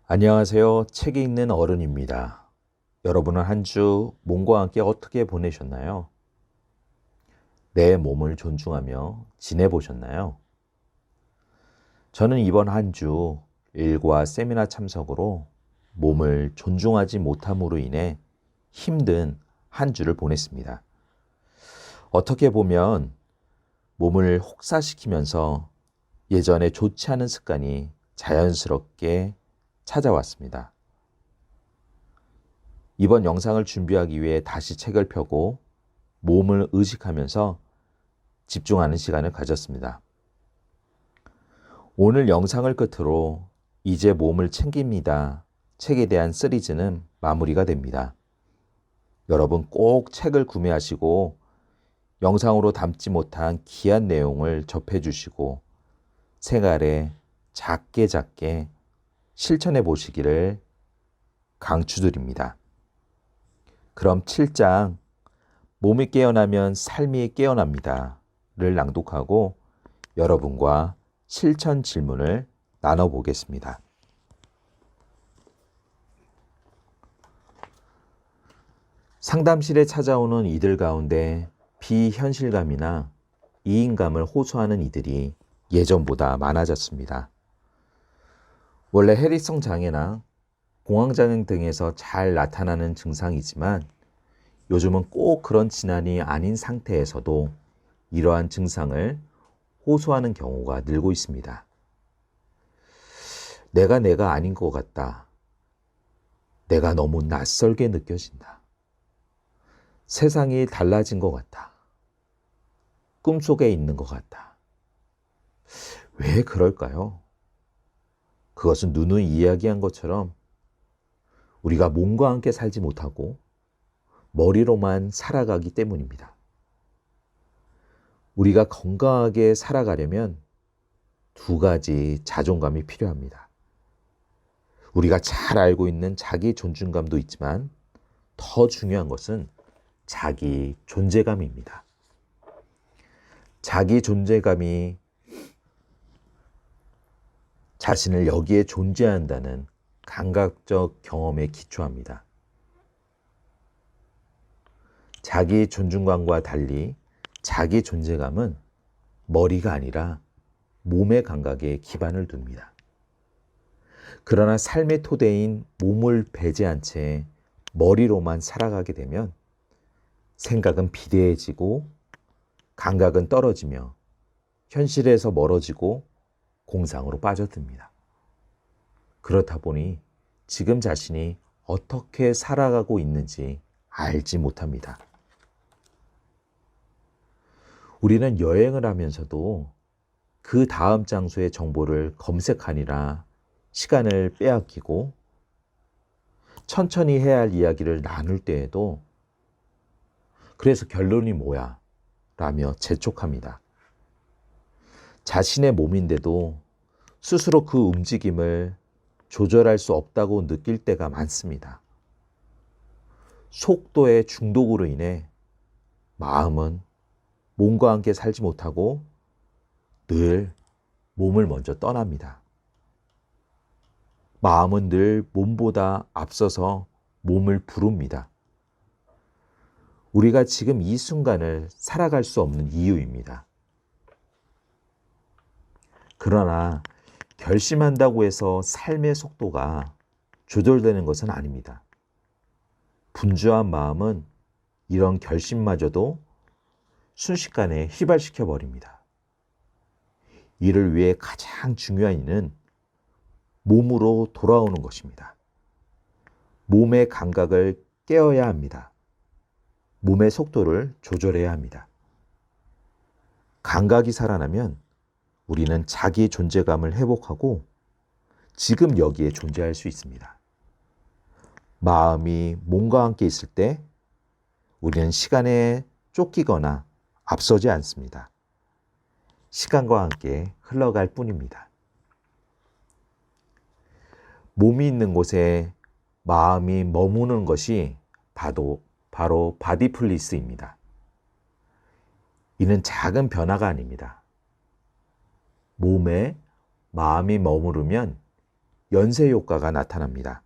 안녕하세요. 책 읽는 어른입니다. 여러분은 한 주 몸과 함께 어떻게 보내셨나요? 내 몸을 존중하며 지내보셨나요? 저는 이번 한 주 일과 세미나 참석으로 몸을 존중하지 못함으로 인해 힘든 한 주를 보냈습니다. 어떻게 보면 몸을 혹사시키면서 예전에 좋지 않은 습관이 자연스럽게 찾아왔습니다. 이번 영상을 준비하기 위해 다시 책을 펴고 몸을 의식하면서 집중하는 시간을 가졌습니다. 오늘 영상을 끝으로 이제 몸을 챙깁니다. 책에 대한 시리즈는 마무리가 됩니다. 여러분 꼭 책을 구매하시고 영상으로 담지 못한 귀한 내용을 접해 주시고 생활에 작게 실천해 보시기를 강추드립니다. 그럼 7장 몸이 깨어나면 삶이 깨어납니다. 를 낭독하고 여러분과 실천 질문을 나눠보겠습니다. 상담실에 찾아오는 이들 가운데 비현실감이나 이인감을 호소하는 이들이 예전보다 많아졌습니다. 원래 해리성 장애나 공황장애 등에서 잘 나타나는 증상이지만 요즘은 꼭 그런 질환이 아닌 상태에서도 이러한 증상을 호소하는 경우가 늘고 있습니다. 내가 아닌 것 같다. 내가 너무 낯설게 느껴진다. 세상이 달라진 것 같다. 꿈속에 있는 것 같다. 왜 그럴까요? 그것은 누누이 이야기한 것처럼 우리가 몸과 함께 살지 못하고 머리로만 살아가기 때문입니다. 우리가 건강하게 살아가려면 두 가지 자존감이 필요합니다. 우리가 잘 알고 있는 자기 존중감도 있지만 더 중요한 것은 자기 존재감입니다. 자기 존재감이 자신을 여기에 존재한다는 감각적 경험에 기초합니다. 자기 존중감과 달리 자기 존재감은 머리가 아니라 몸의 감각에 기반을 둡니다. 그러나 삶의 토대인 몸을 배제한 채 머리로만 살아가게 되면 생각은 비대해지고 감각은 떨어지며 현실에서 멀어지고 공상으로 빠져듭니다. 그렇다 보니 지금 자신이 어떻게 살아가고 있는지 알지 못합니다. 우리는 여행을 하면서도 그 다음 장소의 정보를 검색하느라 시간을 빼앗기고 천천히 해야 할 이야기를 나눌 때에도 그래서 결론이 뭐야? 라며 재촉합니다. 자신의 몸인데도 스스로 그 움직임을 조절할 수 없다고 느낄 때가 많습니다. 속도의 중독으로 인해 마음은 몸과 함께 살지 못하고 늘 몸을 먼저 떠납니다. 마음은 늘 몸보다 앞서서 몸을 부릅니다. 우리가 지금 이 순간을 살아갈 수 없는 이유입니다. 그러나 결심한다고 해서 삶의 속도가 조절되는 것은 아닙니다. 분주한 마음은 이런 결심마저도 순식간에 휘발시켜 버립니다. 이를 위해 가장 중요한 이는 몸으로 돌아오는 것입니다. 몸의 감각을 깨어야 합니다. 몸의 속도를 조절해야 합니다. 감각이 살아나면 우리는 자기 존재감을 회복하고 지금 여기에 존재할 수 있습니다. 마음이 몸과 함께 있을 때 우리는 시간에 쫓기거나 앞서지 않습니다. 시간과 함께 흘러갈 뿐입니다. 몸이 있는 곳에 마음이 머무는 것이 바로 바디플리스입니다. 이는 작은 변화가 아닙니다. 몸에 마음이 머무르면 연쇄 효과가 나타납니다.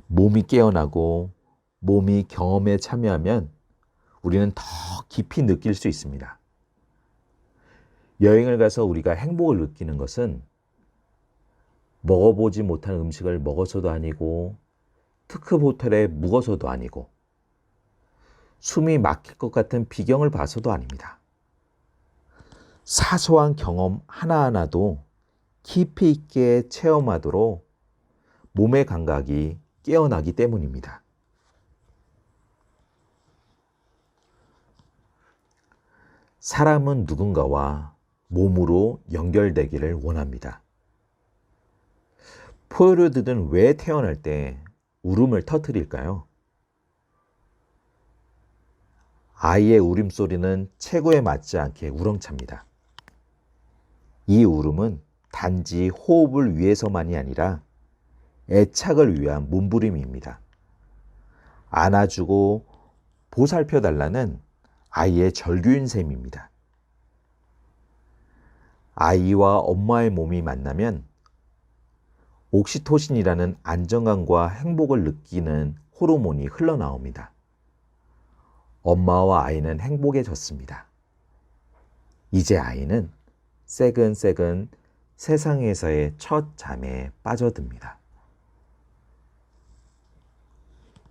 몸이 깨어나고 몸이 경험에 참여하면 우리는 더 깊이 느낄 수 있습니다. 여행을 가서 우리가 행복을 느끼는 것은 먹어보지 못한 음식을 먹어서도 아니고 특급 호텔에 묵어서도 아니고 숨이 막힐 것 같은 비경을 봐서도 아닙니다. 사소한 경험 하나하나도 깊이 있게 체험하도록 몸의 감각이 깨어나기 때문입니다. 사람은 누군가와 몸으로 연결되기를 원합니다. 포유류들은 왜 태어날 때 울음을 터뜨릴까요? 아이의 울음소리는 체구에 맞지 않게 우렁찹니다. 이 울음은 단지 호흡을 위해서만이 아니라 애착을 위한 몸부림입니다. 안아주고 보살펴달라는 아이의 절규인 셈입니다. 아이와 엄마의 몸이 만나면 옥시토신이라는 안정감과 행복을 느끼는 호르몬이 흘러나옵니다. 엄마와 아이는 행복해졌습니다. 이제 아이는 새근새근 세상에서의 첫 잠에 빠져듭니다.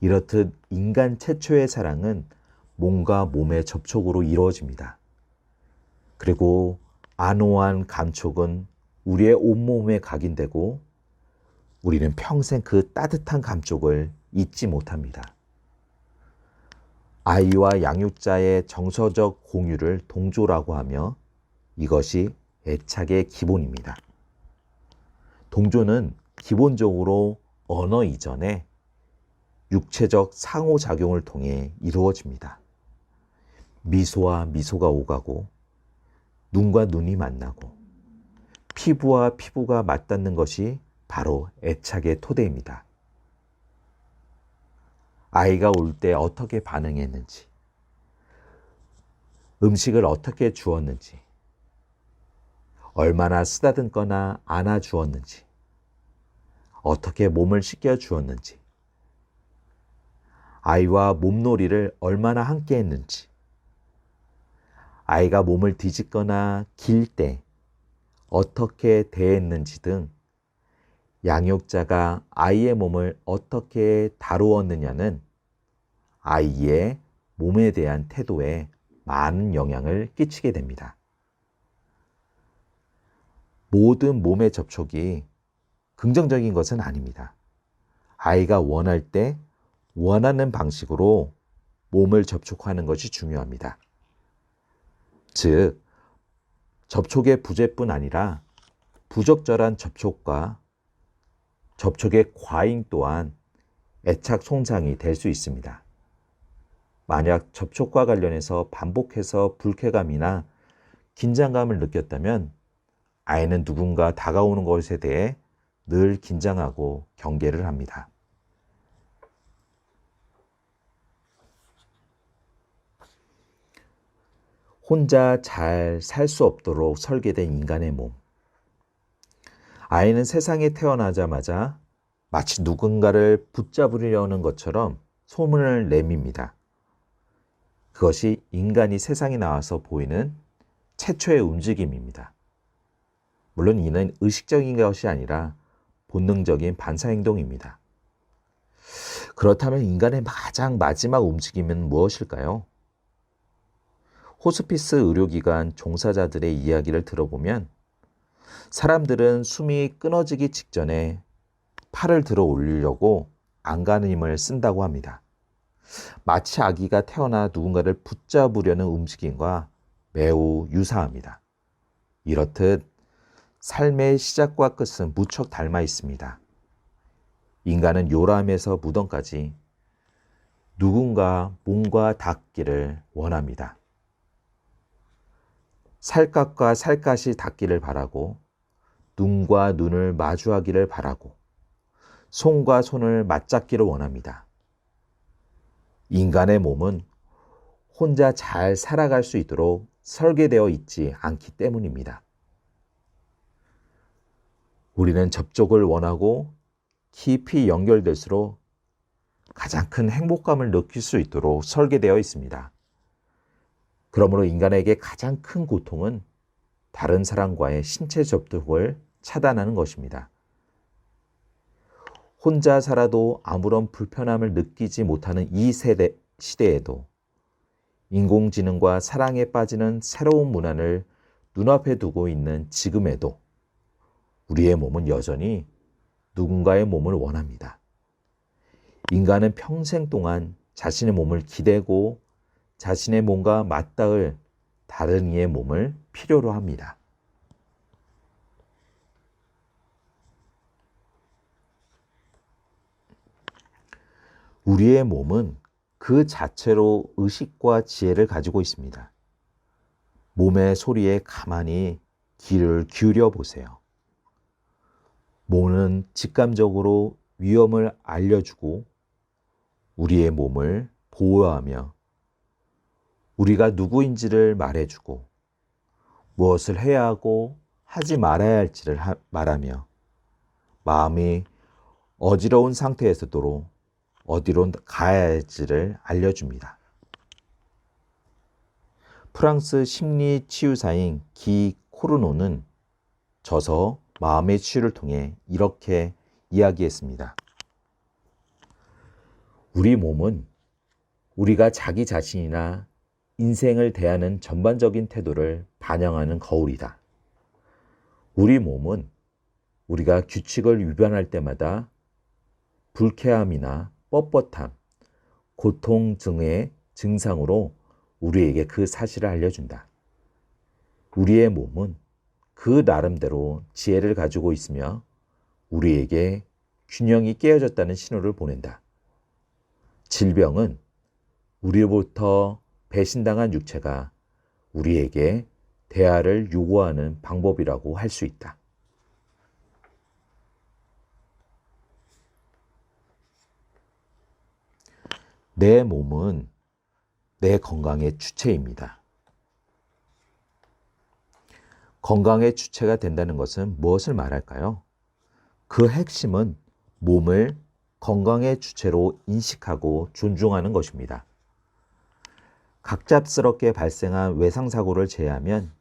이렇듯 인간 최초의 사랑은 몸과 몸의 접촉으로 이루어집니다. 그리고 안오한 감촉은 우리의 온몸에 각인되고 우리는 평생 그 따뜻한 감촉을 잊지 못합니다. 아이와 양육자의 정서적 공유를 동조라고 하며 이것이 애착의 기본입니다. 동조는 기본적으로 언어 이전에 육체적 상호작용을 통해 이루어집니다. 미소와 미소가 오가고 눈과 눈이 만나고 피부와 피부가 맞닿는 것이 바로 애착의 토대입니다. 아이가 올 때 어떻게 반응했는지, 음식을 어떻게 주었는지, 얼마나 쓰다듬거나 안아주었는지, 어떻게 몸을 씻겨주었는지, 아이와 몸놀이를 얼마나 함께 했는지, 아이가 몸을 뒤집거나 길 때 어떻게 대했는지 등 양육자가 아이의 몸을 어떻게 다루었느냐는 아이의 몸에 대한 태도에 많은 영향을 끼치게 됩니다. 모든 몸의 접촉이 긍정적인 것은 아닙니다. 아이가 원할 때 원하는 방식으로 몸을 접촉하는 것이 중요합니다. 즉, 접촉의 부재뿐 아니라 부적절한 접촉과 접촉의 과잉 또한 애착 손상이 될 수 있습니다. 만약 접촉과 관련해서 반복해서 불쾌감이나 긴장감을 느꼈다면 아이는 누군가 다가오는 것에 대해 늘 긴장하고 경계를 합니다. 혼자 잘 살 수 없도록 설계된 인간의 몸. 아이는 세상에 태어나자마자 마치 누군가를 붙잡으려는 것처럼 소문을 내밉니다. 그것이 인간이 세상에 나와서 보이는 최초의 움직임입니다. 물론 이는 의식적인 것이 아니라 본능적인 반사행동입니다. 그렇다면 인간의 가장 마지막 움직임은 무엇일까요? 호스피스 의료기관 종사자들의 이야기를 들어보면 사람들은 숨이 끊어지기 직전에 팔을 들어 올리려고 안간힘을 쓴다고 합니다. 마치 아기가 태어나 누군가를 붙잡으려는 움직임과 매우 유사합니다. 이렇듯 삶의 시작과 끝은 무척 닮아 있습니다. 인간은 요람에서 무덤까지 누군가 몸과 닿기를 원합니다. 살갗과 살갗이 닿기를 바라고 눈과 눈을 마주하기를 바라고 손과 손을 맞잡기를 원합니다. 인간의 몸은 혼자 잘 살아갈 수 있도록 설계되어 있지 않기 때문입니다. 우리는 접촉을 원하고 깊이 연결될수록 가장 큰 행복감을 느낄 수 있도록 설계되어 있습니다. 그러므로 인간에게 가장 큰 고통은 다른 사람과의 신체 접촉을 차단하는 것입니다. 혼자 살아도 아무런 불편함을 느끼지 못하는 이 시대에도 인공지능과 사랑에 빠지는 새로운 문화를 눈앞에 두고 있는 지금에도 우리의 몸은 여전히 누군가의 몸을 원합니다. 인간은 평생 동안 자신의 몸을 기대고 자신의 몸과 맞닿을 다른 이의 몸을 필요로 합니다. 우리의 몸은 그 자체로 의식과 지혜를 가지고 있습니다. 몸의 소리에 가만히 귀를 기울여 보세요. 몸은 직감적으로 위험을 알려주고 우리의 몸을 보호하며 우리가 누구인지를 말해주고 무엇을 해야 하고 하지 말아야 할지를 말하며 마음이 어지러운 상태에서도 어디로 가야 할지를 알려줍니다. 프랑스 심리 치유사인 기 코르노는 저서 마음의 치유를 통해 이렇게 이야기했습니다. 우리 몸은 우리가 자기 자신이나 인생을 대하는 전반적인 태도를 반영하는 거울이다. 우리 몸은 우리가 규칙을 위반할 때마다 불쾌함이나 뻣뻣함, 고통 등의 증상으로 우리에게 그 사실을 알려준다. 우리의 몸은 그 나름대로 지혜를 가지고 있으며 우리에게 균형이 깨어졌다는 신호를 보낸다. 질병은 우리로부터 배신당한 육체가 우리에게 대화를 요구하는 방법이라고 할 수 있다. 내 몸은 내 건강의 주체입니다. 건강의 주체가 된다는 것은 무엇을 말할까요? 그 핵심은 몸을 건강의 주체로 인식하고 존중하는 것입니다. 갑작스럽게 발생한 외상사고를 제외하면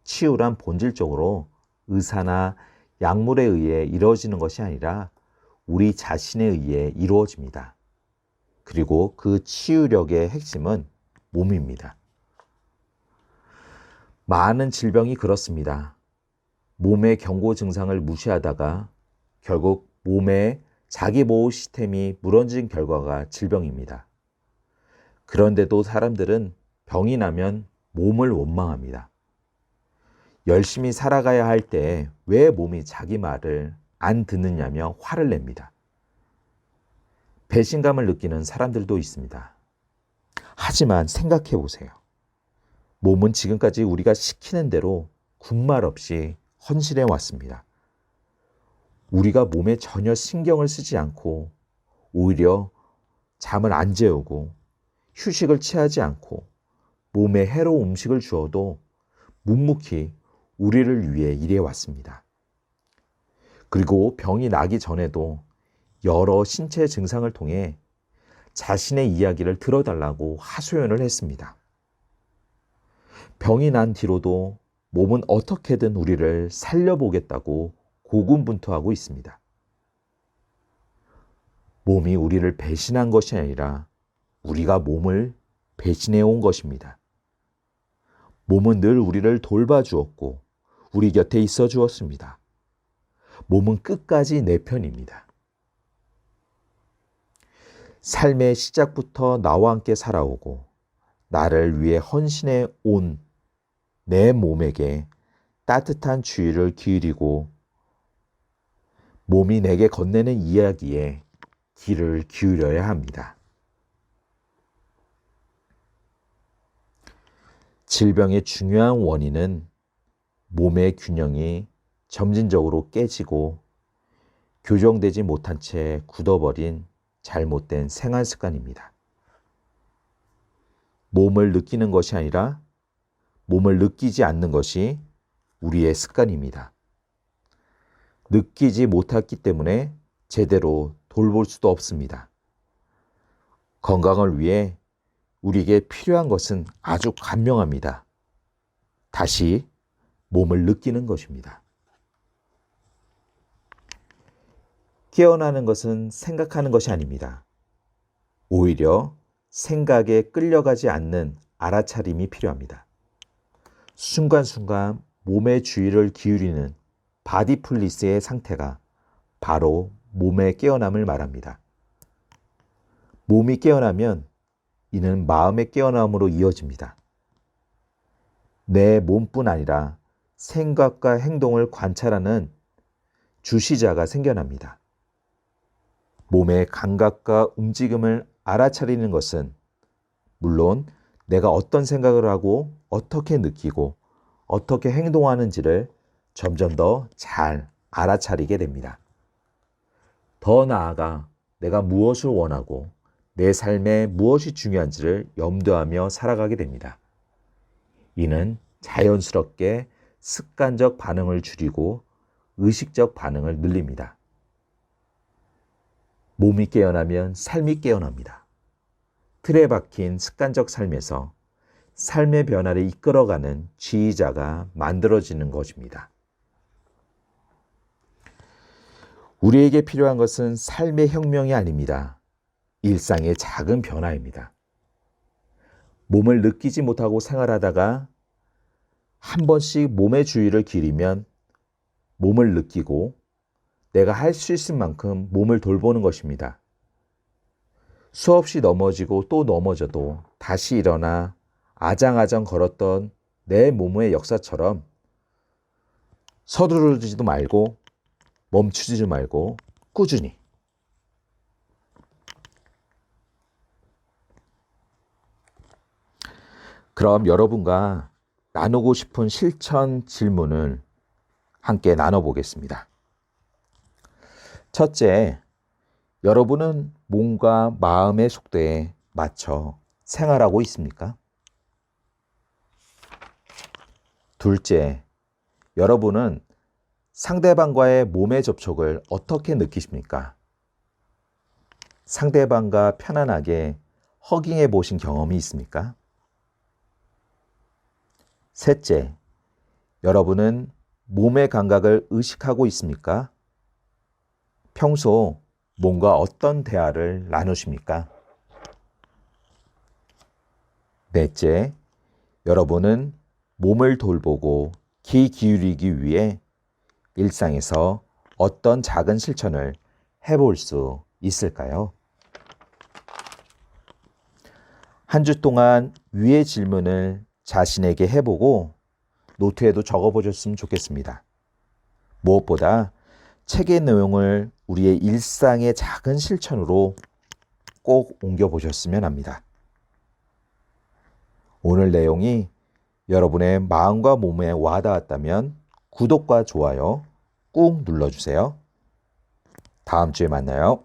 치유란 본질적으로 의사나 약물에 의해 이루어지는 것이 아니라 우리 자신에 의해 이루어집니다. 그리고 그 치유력의 핵심은 몸입니다. 많은 질병이 그렇습니다. 몸의 경고 증상을 무시하다가 결국 몸의 자기보호 시스템이 무너진 결과가 질병입니다. 그런데도 사람들은 병이 나면 몸을 원망합니다. 열심히 살아가야 할 때 왜 몸이 자기 말을 안 듣느냐며 화를 냅니다. 배신감을 느끼는 사람들도 있습니다. 하지만 생각해 보세요. 몸은 지금까지 우리가 시키는 대로 군말 없이 헌신해 왔습니다. 우리가 몸에 전혀 신경을 쓰지 않고 오히려 잠을 안 재우고 휴식을 취하지 않고 몸에 해로운 음식을 주어도 묵묵히 우리를 위해 일해 왔습니다. 그리고 병이 나기 전에도 여러 신체 증상을 통해 자신의 이야기를 들어달라고 하소연을 했습니다. 병이 난 뒤로도 몸은 어떻게든 우리를 살려보겠다고 고군분투하고 있습니다. 몸이 우리를 배신한 것이 아니라 우리가 몸을 배신해 온 것입니다. 몸은 늘 우리를 돌봐주었고 우리 곁에 있어 주었습니다. 몸은 끝까지 내 편입니다. 삶의 시작부터 나와 함께 살아오고 나를 위해 헌신해 온 내 몸에게 따뜻한 주의를 기울이고 몸이 내게 건네는 이야기에 귀를 기울여야 합니다. 질병의 중요한 원인은 몸의 균형이 점진적으로 깨지고 교정되지 못한 채 굳어버린 잘못된 생활 습관입니다. 몸을 느끼는 것이 아니라 몸을 느끼지 않는 것이 우리의 습관입니다. 느끼지 못했기 때문에 제대로 돌볼 수도 없습니다. 건강을 위해 우리에게 필요한 것은 아주 간명합니다. 다시 몸을 느끼는 것입니다. 깨어나는 것은 생각하는 것이 아닙니다. 오히려 생각에 끌려가지 않는 알아차림이 필요합니다. 순간순간 몸의 주의를 기울이는 바디풀리스의 상태가 바로 몸의 깨어남을 말합니다. 몸이 깨어나면 이는 마음의 깨어남으로 이어집니다. 내 몸뿐 아니라 생각과 행동을 관찰하는 주시자가 생겨납니다. 몸의 감각과 움직임을 알아차리는 것은 물론 내가 어떤 생각을 하고 어떻게 느끼고 어떻게 행동하는지를 점점 더 잘 알아차리게 됩니다. 더 나아가 내가 무엇을 원하고 내 삶에 무엇이 중요한지를 염두하며 살아가게 됩니다. 이는 자연스럽게 습관적 반응을 줄이고 의식적 반응을 늘립니다. 몸이 깨어나면 삶이 깨어납니다. 틀에 박힌 습관적 삶에서 삶의 변화를 이끌어가는 지휘자가 만들어지는 것입니다. 우리에게 필요한 것은 삶의 혁명이 아닙니다. 일상의 작은 변화입니다. 몸을 느끼지 못하고 생활하다가 한 번씩 몸의 주의를 기울이면 몸을 느끼고 내가 할 수 있을 만큼 몸을 돌보는 것입니다. 수없이 넘어지고 또 넘어져도 다시 일어나 아장아장 걸었던 내 몸의 역사처럼 서두르지도 말고 멈추지도 말고 꾸준히 그럼 여러분과 나누고 싶은 실천 질문을 함께 나눠보겠습니다. 첫째, 여러분은 몸과 마음의 속도에 맞춰 생활하고 있습니까? 둘째, 여러분은 상대방과의 몸의 접촉을 어떻게 느끼십니까? 상대방과 편안하게 허깅해 보신 경험이 있습니까? 셋째, 여러분은 몸의 감각을 의식하고 있습니까? 평소 몸과 어떤 대화를 나누십니까? 넷째, 여러분은 몸을 돌보고 귀 기울이기 위해 일상에서 어떤 작은 실천을 해볼 수 있을까요? 한 주 동안 위의 질문을 자신에게 해보고 노트에도 적어보셨으면 좋겠습니다. 무엇보다 책의 내용을 우리의 일상의 작은 실천으로 꼭 옮겨보셨으면 합니다. 오늘 내용이 여러분의 마음과 몸에 와닿았다면 구독과 좋아요 꾹 눌러주세요. 다음 주에 만나요.